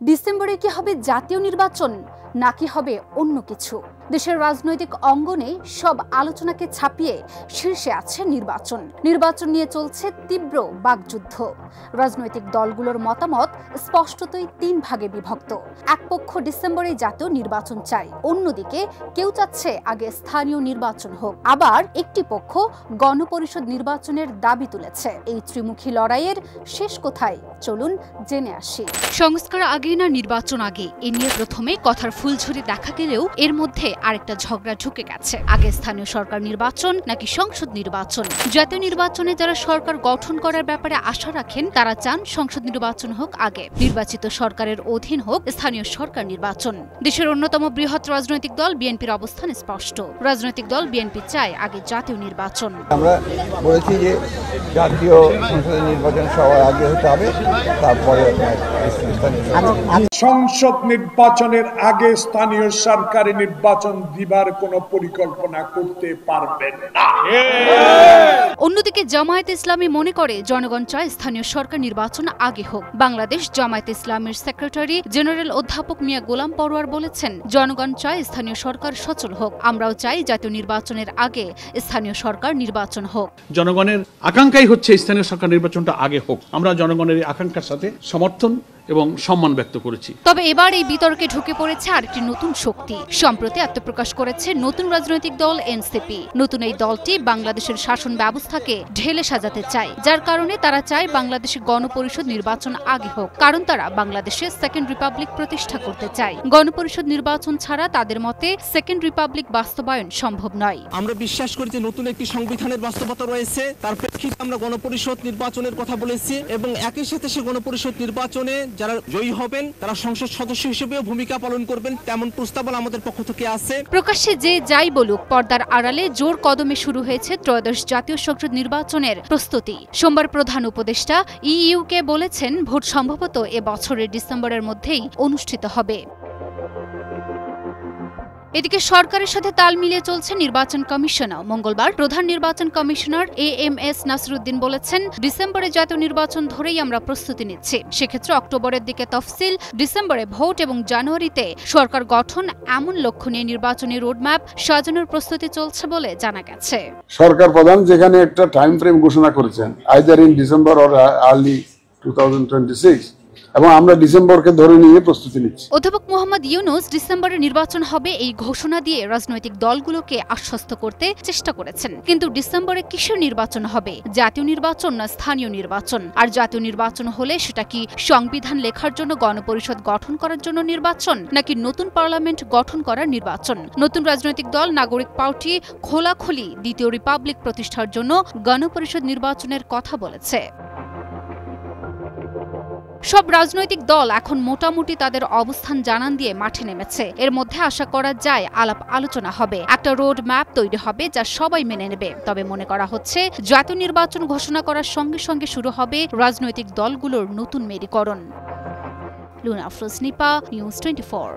ডিসেম্বরে কি হবে জাতীয় নির্বাচন নাকি হবে অন্য কিছু? দেশের রাজনৈতিক অঙ্গনে সব আলোচনাকে ছাপিয়ে শীর্ষে আছে নির্বাচন নিয়ে চলছে তীব্র বাকযুদ্ধ। রাজনৈতিক দলগুলোর মতামত স্পষ্টতই তিন ভাগে বিভক্ত। এক পক্ষ ডিসেম্বরে জাতীয় নির্বাচন চায়, অন্যদিকে কেউ চাচ্ছে আগে স্থানীয় নির্বাচন হোক, আবার একটি পক্ষ গণপরিষদ নির্বাচনের দাবি তুলেছে। এই ত্রিমুখী লড়াইয়ের শেষ কোথায় চলুন জেনে আসি। সংস্কার আগে না নির্বাচন আগে, এ নিয়ে প্রথমে কথার ফুলঝুরি দেখা গেলেও এর মধ্যে আরেকটা ঝগড়া ঢুকে গেছে। আগে স্থানীয় সরকার নির্বাচন নাকি সংসদ নির্বাচন? জাতীয় নির্বাচনে যারা সরকার গঠন করার ব্যাপারে আশা রাখেন তারা চান সংসদ নির্বাচন হোক আগে, নির্বাচিত সরকারের অধীন হোক স্থানীয় সরকার নির্বাচন। দেশের অন্যতম বৃহৎ রাজনৈতিক দল বিএনপির অবস্থান স্পষ্ট। রাজনৈতিক দল বিএনপি চায় আগে জাতীয় নির্বাচন। আমরা বলেছি যে জাতীয় সংসদ নির্বাচন সবার আগে হতে হবে, তারপরে সংসদ নির্বাচনের আগে স্থানীয় সরকারি নির্বাচন দিবার কোনো পরিকল্পনা করতে পারবেন না। অন্যদিকে জামায়াতে ইসলামী মনে করে জনগণ চায় স্থানীয় সরকার নির্বাচন আগে হোক। বাংলাদেশ জামায়াতে ইসলামীর সেক্রেটারি জেনারেল অধ্যাপক মিয়া গোলাম পরোয়ার বলেছেন, জনগণ চায় স্থানীয় সরকার সচল হোক, আমরাও চাই জাতীয় নির্বাচনের আগে স্থানীয় সরকার নির্বাচন হোক। জনগণের আকাঙ্ক্ষাই হচ্ছে স্থানীয় সরকার নির্বাচনটা আগে হোক। আমরা জনগণের আকাঙ্ক্ষার সাথে সমর্থন এবং সম্মান ব্যক্ত করেছি। তবে এবার এই বিতর্কে ঢুকে পড়েছে আরেকটি নতুন শক্তি। সম্প্রতি আত্মপ্রকাশ করেছে নতুন রাজনৈতিক দল এনসিপি। নতুন এই দলটি বাংলাদেশের শাসন ব্যবস্থাকে ঢেলে সাজাতে চায়, যার কারণে তারা চায় বাংলাদেশে গণপরিষদ নির্বাচন আগে হোক, কারণ তারা বাংলাদেশে সেকেন্ড রিপাবলিক প্রতিষ্ঠা করতে চায়। গণপরিষদ নির্বাচন ছাড়া তাদের মতে সেকেন্ড রিপাবলিক বাস্তবায়ন সম্ভব নয়। আমরা বিশ্বাস করি যে নতুন একটি সংবিধানের বাস্তবতা রয়েছে, তার প্রেক্ষিতে আমরা গণপরিষদ নির্বাচনের কথা বলেছি এবং একই সাথে সে গণপরিষদ নির্বাচনে যারা জয়ী হবেন তারা সংসদ সদস্য হিসেবেও ভূমিকা পালন করবেন, তেমন প্রস্তাবনা আমাদের পক্ষ থেকে আছে। প্রকাশ্যে যে যাই বলুক, পর্দার আড়ালে জোর কদমে শুরু হয়েছে ত্রয়োদশ জাতীয় সংসদ নির্বাচনের প্রস্তুতি। সোমবার প্রধান উপদেষ্টা ইইউকে বলেছেন, ভোট সম্ভবত এ বছরের ডিসেম্বরের মধ্যেই অনুষ্ঠিত হবে। এদিকে সরকারের সাথে তাল মিলিয়ে চলছে নির্বাচন কমিশনও। মঙ্গলবার প্রধান নির্বাচন কমিশনার এএমএস নাসিরুদ্দিন বলেছেন, ডিসেম্বরে জাতীয় নির্বাচন ধরেই আমরা প্রস্তুতি নিচ্ছি। সেক্ষেত্রে অক্টোবরের দিকে তফসিল, ডিসেম্বরে ভোট এবং জানুয়ারিতে সরকার গঠন, এমন লক্ষ্য নিয়ে নির্বাচনী রোডম্যাপ সাজানোর প্রস্তুতি চলছে বলে জানা গেছে। সরকার প্রধান যেখানে একটা টাইম ফ্রেম ঘোষণা করেছেন, either in December or early 2026, এবং আমরা ডিসেম্বরকে ধরে নিয়ে প্রস্তুতি নিচ্ছি। অধ্যাপক মোহাম্মদ ইউনুস ডিসেম্বরে নির্বাচন হবে এই ঘোষণা দিয়ে রাজনৈতিক দলগুলোকে আশ্বস্ত করতে চেষ্টা করেছেন। কিন্তু ডিসেম্বরে কিসের নির্বাচন হবে? জাতীয় নির্বাচন না স্থানীয় নির্বাচন? আর জাতীয় নির্বাচন হলে সেটা কি সংবিধান লেখার জন্য গণপরিষদ গঠন করার জন্য নির্বাচন, নাকি নতুন পার্লামেন্ট গঠন করার নির্বাচন? নতুন রাজনৈতিক দল নাগরিক পার্টি খোলাখুলি দ্বিতীয় রিপাবলিক প্রতিষ্ঠার জন্য গণপরিষদ নির্বাচনের কথা বলেছে। সব রাজনৈতিক দল এখন মোটামুটি তাদের অবস্থান জানান দিয়ে মাঠে নেমেছে। এর মধ্যে আশা করা যায় আলাপ আলোচনা হবে, একটা রোড ম্যাপ তৈরি হবে যা সবাই মেনে নেবে। তবে মনে করা হচ্ছে জাতীয় নির্বাচন ঘোষণা করার সঙ্গে সঙ্গে শুরু হবে রাজনৈতিক দলগুলোর নতুন মেরুকরণ। লুনা আফরোজ নিপা, নিউজ 24।